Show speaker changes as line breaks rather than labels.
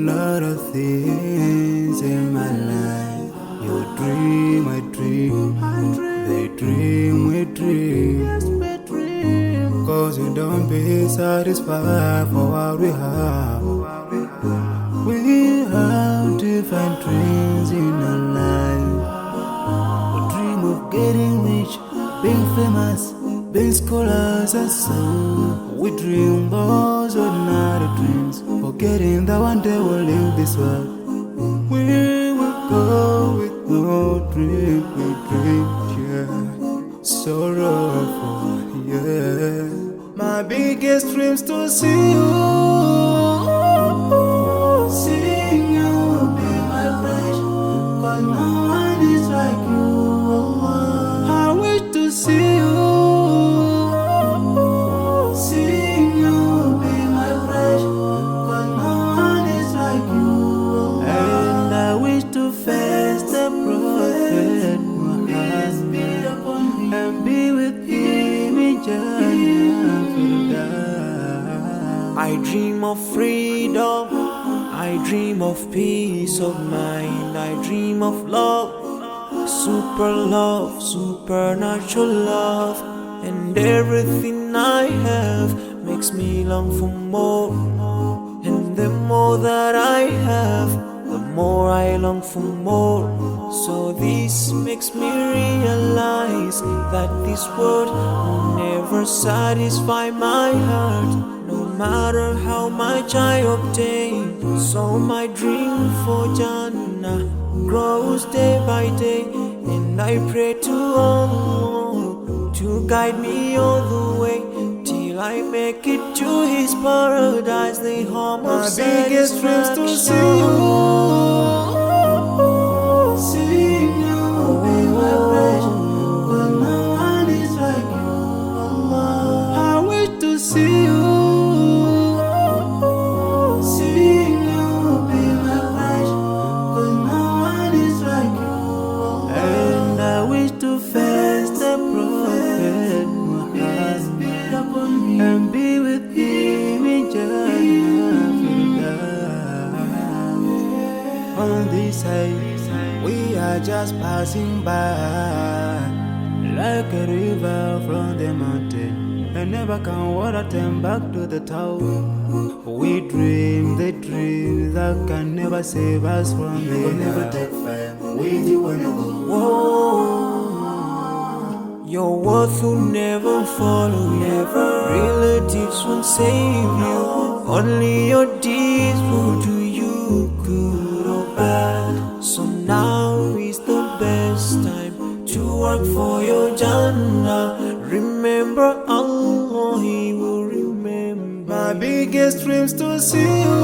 lot of things in my life. You dream, I dream, they dream, we dream. Cause we don't be satisfied for what we have. We have different dreams in our life. We dream of getting rich, being famous, being scholars and so. We dream those ordinary dreams, forgetting that one day we'll leave this world. We will go with no dream, we dream, yeah. Sorrowful, yeah. My biggest dream's to see you, seeing you be my friend. Cause no one is like you, Allah. I wish to see you, seeing you be my friend. Cause no one is like you, Allah. And I wish to face the Prophet Muhammad and be with him in Jannah.
I dream of freedom, I dream of peace of mind, I dream of love, supernatural love, and everything I have makes me long for more. And the more that I have, the more I long for more. So this makes me realize that this world will never satisfy my heart, no matter how much I obtain. So my dream for Jannah grows day by day, and I pray to Allah to guide me all the way till I make it to His paradise, the home of satisfaction.
My biggest dream's to see you, seeing you be my friend. But no one is like you, Allah. I wish to see you, seeing you be my friend. But no one is like you, Allah. And I wish to face the Prophet Muhammad and be with him in Jannah. On this side, we are just passing by, like a river from the mountain, and never can water turn back to the town. We dream the dream that can never save us from the never take fire. With you wanna go.
Your worth will never follow you, relatives won't save you, only your deeds will do you good or bad. So now is the best time to work for your Jannah. Remember Allah, He will remember.
My biggest dream's to see you,